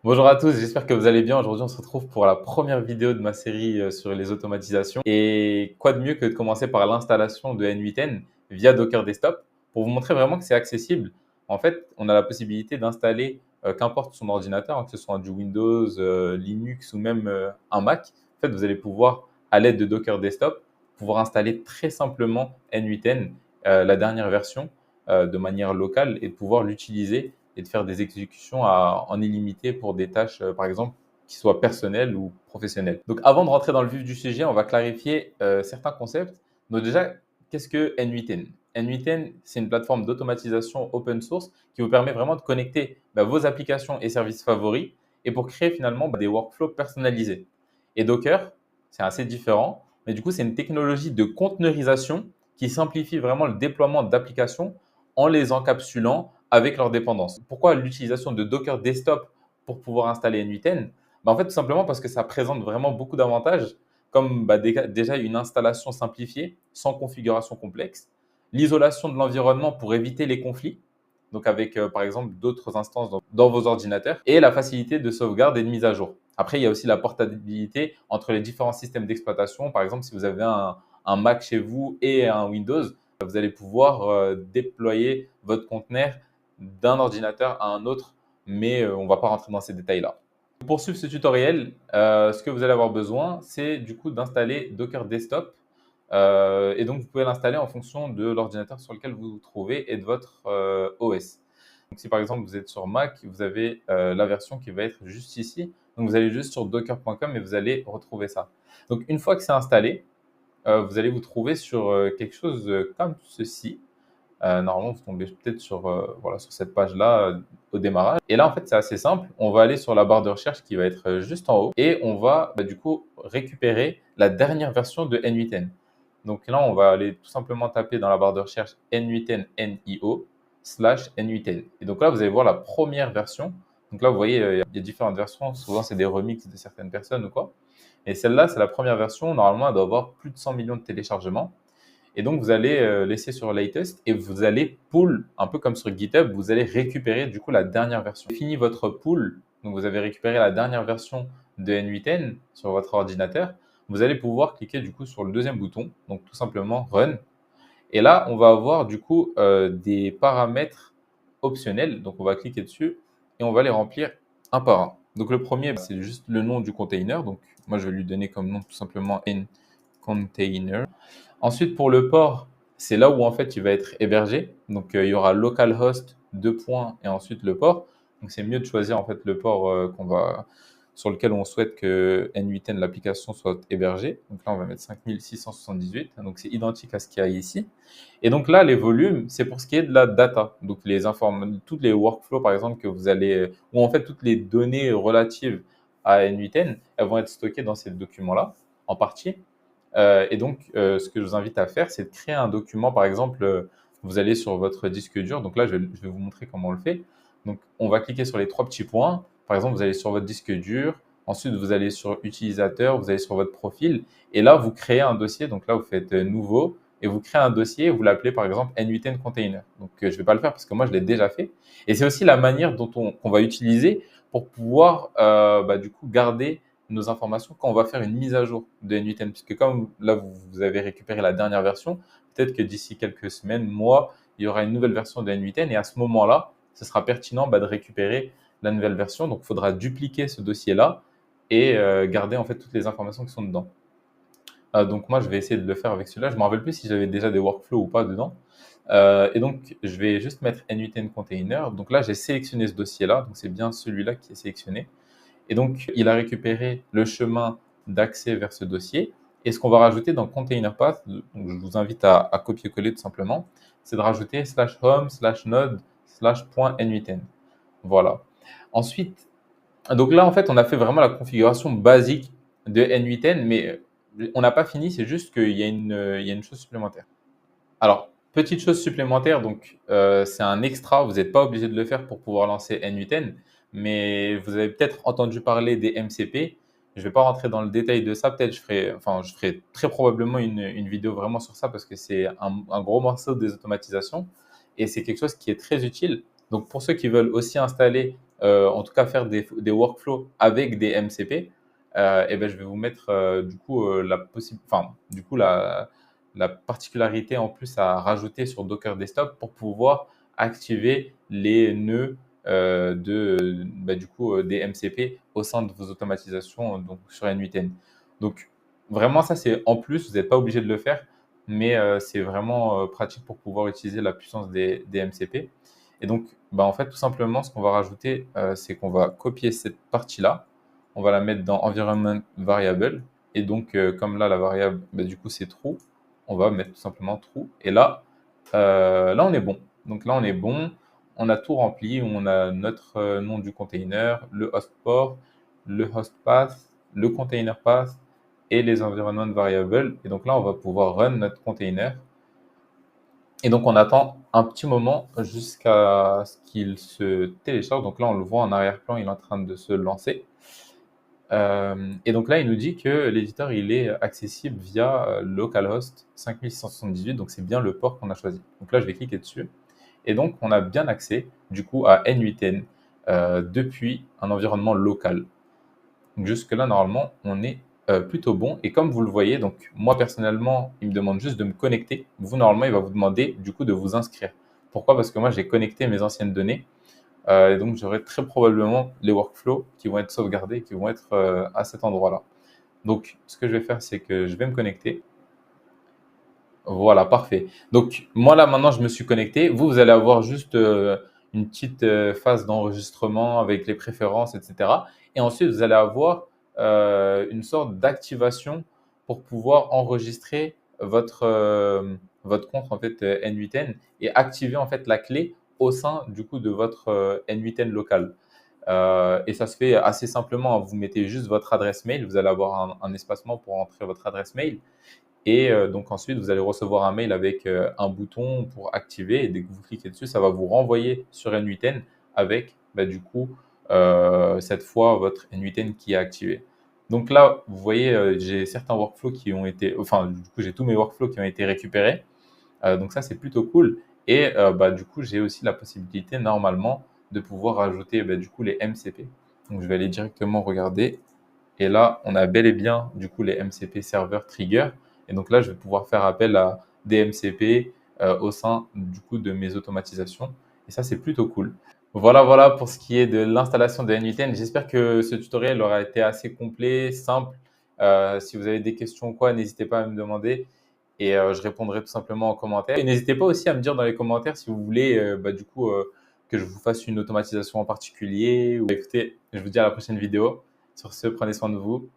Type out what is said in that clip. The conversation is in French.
Bonjour à tous, j'espère que vous allez bien. Aujourd'hui, on se retrouve pour la première vidéo de ma série sur les automatisations. Et quoi de mieux que de commencer par l'installation de N8N via Docker Desktop pour vous montrer vraiment que c'est accessible. En fait, on a la possibilité d'installer qu'importe son ordinateur, hein, que ce soit du Windows, Linux ou même un Mac. En fait, vous allez pouvoir, à l'aide de Docker Desktop, pouvoir installer très simplement N8N, la dernière version, de manière locale et de pouvoir l'utiliser et de faire des exécutions en illimité pour des tâches, par exemple, qui soient personnelles ou professionnelles. Donc, avant de rentrer dans le vif du sujet, on va clarifier certains concepts. Donc, déjà, qu'est-ce que N8N? N8N, c'est une plateforme d'automatisation open source qui vous permet vraiment de connecter vos applications et services favoris et pour créer finalement des workflows personnalisés. Et Docker, c'est assez différent, mais du coup, c'est une technologie de conteneurisation qui simplifie vraiment le déploiement d'applications en les encapsulant avec leurs dépendances. Pourquoi l'utilisation de Docker Desktop pour pouvoir installer N8N? En fait, tout simplement parce que ça présente vraiment beaucoup d'avantages, comme déjà une installation simplifiée, sans configuration complexe, l'isolation de l'environnement pour éviter les conflits, donc avec par exemple d'autres instances dans vos ordinateurs, et la facilité de sauvegarde et de mise à jour. Après, il y a aussi la portabilité entre les différents systèmes d'exploitation. Par exemple, si vous avez un Mac chez vous et un Windows, vous allez pouvoir déployer votre conteneur d'un ordinateur à un autre, mais on ne va pas rentrer dans ces détails-là. Pour poursuivre ce tutoriel, ce que vous allez avoir besoin, c'est du coup d'installer Docker Desktop. Et donc, vous pouvez l'installer en fonction de l'ordinateur sur lequel vous vous trouvez et de votre OS. Donc, si par exemple vous êtes sur Mac, vous avez la version qui va être juste ici. Donc, vous allez juste sur docker.com et vous allez retrouver ça. Donc, une fois que c'est installé, vous allez vous trouver sur quelque chose comme ceci. Normalement, vous tombez peut-être sur, voilà, sur cette page-là au démarrage. Et là, en fait, c'est assez simple. On va aller sur la barre de recherche qui va être juste en haut et on va du coup récupérer la dernière version de N8N. Donc là, on va aller tout simplement taper dans la barre de recherche N8N NIO slash N8N. Et donc là, vous allez voir la première version. Donc là, vous voyez, il y a différentes versions. Souvent, c'est des remixes de certaines personnes ou quoi. Et celle-là, c'est la première version. Normalement, elle doit avoir plus de 100 millions de téléchargements. Et donc, vous allez laisser sur Latest et vous allez pull, un peu comme sur GitHub, vous allez récupérer du coup la dernière version. Fini votre pull, donc vous avez récupéré la dernière version de N8N sur votre ordinateur. Vous allez pouvoir cliquer du coup sur le deuxième bouton, donc tout simplement Run. Et là, on va avoir du coup des paramètres optionnels. Donc, on va cliquer dessus et on va les remplir un par un. Donc, le premier, c'est juste le nom du container. Donc, moi, je vais lui donner comme nom tout simplement N container. Ensuite, pour le port, c'est là où en fait il va être hébergé. Donc, il y aura localhost, deux points, et ensuite le port. Donc, c'est mieux de choisir en fait le port sur lequel on souhaite que N8N, l'application, soit hébergée. Donc là, on va mettre 5678. Donc, c'est identique à ce qu'il y a ici. Et donc là, les volumes, c'est pour ce qui est de la data. Donc, toutes les workflows, par exemple, que vous allez, ou en fait toutes les données relatives à N8N, elles vont être stockées dans ces documents-là, en partie. Et donc, ce que je vous invite à faire, c'est de créer un document. Par exemple, vous allez sur votre disque dur. Donc là, je vais vous montrer comment on le fait. Donc, on va cliquer sur les trois petits points. Par exemple, vous allez sur votre disque dur. Ensuite, vous allez sur utilisateur. Vous allez sur votre profil. Et là, vous créez un dossier. Donc là, vous faites nouveau. Et vous créez un dossier. Et vous l'appelez par exemple N8N Container. Donc, je ne vais pas le faire parce que moi, je l'ai déjà fait. Et c'est aussi la manière dont qu'on va utiliser pour pouvoir du coup garder nos informations quand on va faire une mise à jour de N8N. Puisque comme là, vous avez récupéré la dernière version, peut-être que d'ici quelques semaines, mois, il y aura une nouvelle version de N8N. Et à ce moment-là, ce sera pertinent de récupérer la nouvelle version. Donc, il faudra dupliquer ce dossier-là et garder en fait toutes les informations qui sont dedans. Donc, moi, je vais essayer de le faire avec celui-là. Je ne me rappelle plus si j'avais déjà des workflows ou pas dedans. Et donc, je vais juste mettre N8N Container. Donc là, j'ai sélectionné ce dossier-là. Donc, c'est bien celui-là qui est sélectionné. Et donc, il a récupéré le chemin d'accès vers ce dossier. Et ce qu'on va rajouter dans Container Path, donc je vous invite à copier-coller tout simplement, c'est de rajouter /home /node /.n8n. Voilà. Ensuite, donc là, en fait, on a fait vraiment la configuration basique de N8N, mais on n'a pas fini, c'est juste qu'il y a il y a une chose supplémentaire. Alors, petite chose supplémentaire, donc c'est un extra, vous n'êtes pas obligé de le faire pour pouvoir lancer N8N, mais vous avez peut-être entendu parler des MCP. Je ne vais pas rentrer dans le détail de ça, peut-être je ferai très probablement une vidéo vraiment sur ça parce que c'est un gros morceau des automatisations et c'est quelque chose qui est très utile. Donc pour ceux qui veulent aussi installer en tout cas faire des workflows avec des MCP, et ben, je vais vous mettre du coup la particularité en plus à rajouter sur Docker Desktop pour pouvoir activer les nœuds du coup, des MCP au sein de vos automatisations donc sur N8N. Donc vraiment ça c'est en plus, vous n'êtes pas obligé de le faire, mais c'est vraiment pratique pour pouvoir utiliser la puissance des MCP. Et donc bah, en fait tout simplement ce qu'on va rajouter c'est qu'on va copier cette partie-là, on va la mettre dans environment variable et donc comme là la variable bah, du coup c'est true, on va mettre tout simplement true et là on est bon. Donc là on est bon, on a tout rempli, on a notre nom du container, le host port, le host path, le container path et les environment variables. Et donc là, on va pouvoir run notre container. Et donc, on attend un petit moment jusqu'à ce qu'il se télécharge. Donc là, on le voit en arrière-plan, il est en train de se lancer. Et donc là, il nous dit que l'éditeur, il est accessible via localhost 5678. Donc, c'est bien le port qu'on a choisi. Donc là, je vais cliquer dessus. Et donc, on a bien accès, du coup, à N8N depuis un environnement local. Donc, jusque-là, normalement, on est plutôt bon. Et comme vous le voyez, donc moi, personnellement, il me demande juste de me connecter. Vous, normalement, il va vous demander, du coup, de vous inscrire. Pourquoi? Parce que moi, j'ai connecté mes anciennes données. Et donc, j'aurai très probablement les workflows qui vont être sauvegardés, qui vont être à cet endroit-là. Donc, ce que je vais faire, c'est que je vais me connecter. Voilà, parfait. Donc, moi, là, maintenant, je me suis connecté. Vous allez avoir juste une petite phase d'enregistrement avec les préférences, etc. Et ensuite, vous allez avoir une sorte d'activation pour pouvoir enregistrer votre compte, en fait, N8N et activer, en fait, la clé au sein, du coup, de votre N8N local. Et ça se fait assez simplement. Vous mettez juste votre adresse mail. Vous allez avoir un espacement pour entrer votre adresse mail. Et donc ensuite, vous allez recevoir un mail avec un bouton pour activer. Et dès que vous cliquez dessus, ça va vous renvoyer sur N8N avec bah, du coup cette fois votre N8N qui est activé. Donc là, vous voyez, j'ai certains workflows qui ont été, enfin du coup, j'ai tous mes workflows qui ont été récupérés. Donc ça, c'est plutôt cool. Et bah, du coup, j'ai aussi la possibilité normalement de pouvoir rajouter bah, du coup les MCP. Donc je vais aller directement regarder. Et là, on a bel et bien du coup les MCP server trigger. Et donc là, je vais pouvoir faire appel à des MCP au sein du coup de mes automatisations. Et ça, c'est plutôt cool. Voilà pour ce qui est de l'installation de N8N. J'espère que ce tutoriel aura été assez complet, simple. Si vous avez des questions ou quoi, n'hésitez pas à me demander et je répondrai tout simplement en commentaire. Et n'hésitez pas aussi à me dire dans les commentaires si vous voulez bah, du coup que je vous fasse une automatisation en particulier. Ou écoutez, je vous dis à la prochaine vidéo. Sur ce, prenez soin de vous